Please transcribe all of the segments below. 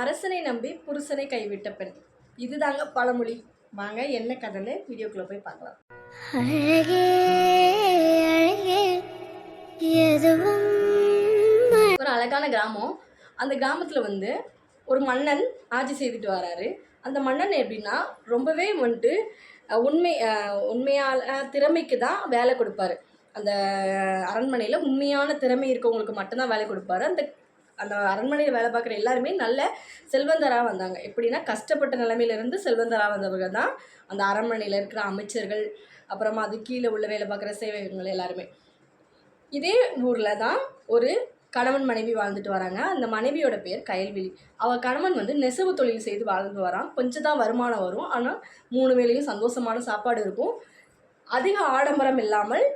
அரசனை நம்பி புருஷனை கைவிட்ட பெண். இதுதாங்க பழமொழி. வாங்க என்ன கதைன்னு வீடியோக்குள்ள போய் பார்க்கலாம். ஒரு அழகான கிராமம். அந்த கிராமத்தில் ஒரு மன்னன் ஆட்சி செய்துட்டு வராரு. அந்த மன்னன் எப்படின்னா ரொம்பவே உண்மையான திறமைக்கு தான் வேலை கொடுப்பாரு. அந்த அரண்மனையில் உண்மையான திறமை இருக்கவங்களுக்கு மட்டும்தான் வேலை கொடுப்பாரு. அந்த அரண்மனையில் வேலை பார்க்குற எல்லாருமே நல்ல செல்வந்தராக வந்தாங்க. எப்படின்னா கஷ்டப்பட்ட நிலைமையிலேருந்து செல்வந்தராக வந்தவர்கள் தான் அந்த அரண்மனையில் இருக்கிற அமைச்சர்கள், அப்புறமா அது கீழே உள்ள வேலை பார்க்குற சேவகங்கள் எல்லாருமே. இதே ஊரில் தான் ஒரு கணவன் மனைவி வாழ்ந்துட்டு வராங்க. அந்த மனைவியோட பேர் கயல்விழி. அவள் கணவன் நெசவு தொழில் செய்து வாழ்ந்து வரான். கொஞ்சம் தான் வருமானம் வரும், ஆனால் 3 வேளையும் சந்தோஷமான சாப்பாடு இருக்கும். அதிக ஆடம்பரம் இல்லாமல்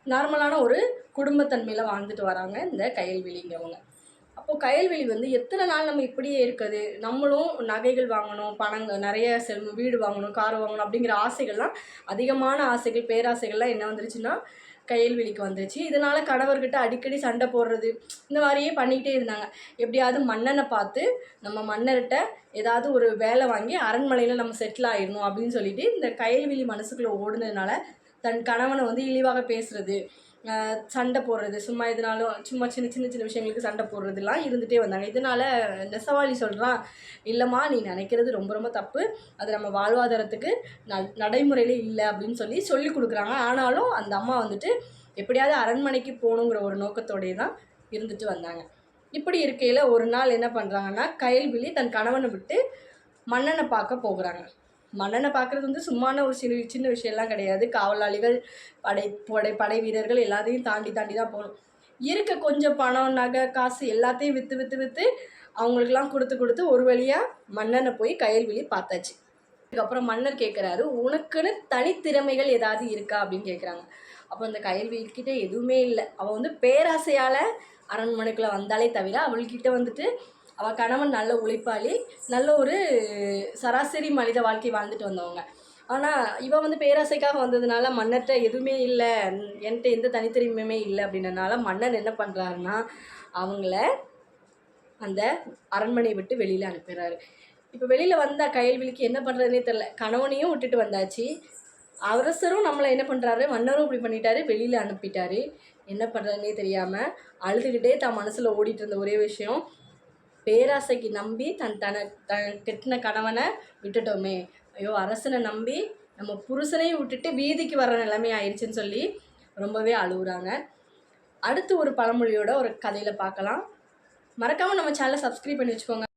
நார்மலான ஒரு குடும்பத்தன்மையில் வாழ்ந்துட்டு வராங்க இந்த கயல்விழிங்கிறவங்க. அப்போது கயல்விழி எத்தனை நாள் நம்ம இப்படியே இருக்குது, நம்மளும் நகைகள் வாங்கணும், நிறைய வீடு வாங்கணும், கார் வாங்கணும் அப்படிங்கிற ஆசைகள்லாம், அதிகமான ஆசைகள், பேராசைகள்லாம் என்ன வந்துருச்சுன்னா கயல்விழிக்கு வந்துருச்சு. இதனால் கணவர்கிட்ட அடிக்கடி சண்டை போடுறது, இந்த மாதிரியே பண்ணிக்கிட்டே இருந்தாங்க. எப்படியாவது மன்னனை பார்த்து நம்ம மன்னர்கிட்ட ஏதாவது ஒரு வேலை வாங்கி அரண்மனையில் நம்ம செட்டில் ஆயிடணும் அப்படின்னு சொல்லிட்டு இந்த கயல்விழி மனசுக்குள்ளே ஓடுனதுனால தன் கணவனை இழிவாக பேசுறது, சண்டை போடுறது, சும்மா சின்ன சின்ன விஷயங்களுக்கு சண்டை போடுறதுலாம் இருந்துகிட்டே வந்தாங்க. இதனால் நெசவாளி சொல்கிறான், இல்லைம்மா நீ நினைக்கிறது ரொம்ப ரொம்ப தப்பு, அது நம்ம வாழ்வாதாரத்துக்கு நடைமுறையிலே இல்லை அப்படின்னு சொல்லி கொடுக்குறாங்க. ஆனாலும் அந்த அம்மா எப்படியாவது அரண்மனைக்கு போகணுங்கிற ஒரு நோக்கத்தோடே தான் இருந்துட்டு வந்தாங்க. இப்படி இருக்கையில் ஒரு நாள் என்ன பண்ணுறாங்கன்னா, கயல்விழி தன் கணவனை விட்டு மன்னனை பார்க்க போகிறாங்க. மன்னனை பார்க்குறது சும்மான ஒரு சின்ன விஷயம்லாம் கிடையாது. காவலாளிகள், படை வீரர்கள் எல்லாத்தையும் தாண்டி தான் போகணும். இருக்க கொஞ்சம் பணம், நகை, காசு எல்லாத்தையும் விற்று அவங்களுக்கெல்லாம் கொடுத்து ஒரு வழியாக மன்னனை போய் கயல்விழி பார்த்தாச்சு. அதுக்கப்புறம் மன்னர் கேட்குறாரு, உனக்குன்னு தனித்திறமைகள் ஏதாவது இருக்கா அப்படின்னு கேட்குறாங்க. அப்போ அந்த கயல்விழிக்கிட்ட எதுவுமே இல்லை. அவள் பேராசையால் அரண்மனைக்குள்ளே வந்தாலே தவிர அவள்கிட்ட அவள் கணவன் நல்ல உழைப்பாளி, நல்ல ஒரு சராசரி மனித வாழ்க்கை வாழ்ந்துட்டு வந்தவங்க. ஆனால் இவள் பேராசைக்காக வந்ததுனால மன்னர்கிட்ட எதுவுமே இல்லை, என்கிட்ட எந்த தனித்திறமையுமே இல்லை அப்படின்றனால மன்னன் என்ன பண்ணுறாருன்னா அவங்கள அந்த அரண்மனையை விட்டு வெளியில் அனுப்பிடுறாரு. இப்போ வெளியில் வந்தால் கயல்விழிக்கு என்ன பண்ணுறதுனே தெரில. கணவனையும் விட்டுட்டு வந்தாச்சு, அரசரும் நம்மளை என்ன பண்ணுறாரு, மன்னரும் இப்படி பண்ணிட்டாரு, வெளியில் அனுப்பிட்டாரு. என்ன பண்ணுறதுனே தெரியாமல் அழுதுகிட்டே தான் மனசில் ஓடிட்டு இருந்த ஒரே விஷயம், பேராசைக்கு நம்பி கெட்டின கணவனை விட்டுட்டோமே, ஐயோ அரசனை நம்பி நம்ம புருஷனையும் விட்டுட்டு வீதிக்கு வர்ற நிலைமை ஆயிடுச்சுன்னு சொல்லி ரொம்பவே அழுகுறாங்க. அடுத்து ஒரு பழமொழியோட ஒரு கதையில் பார்க்கலாம். மறக்காமல் நம்ம சேனலை சப்ஸ்கிரைப் பண்ணி வச்சுக்கோங்க.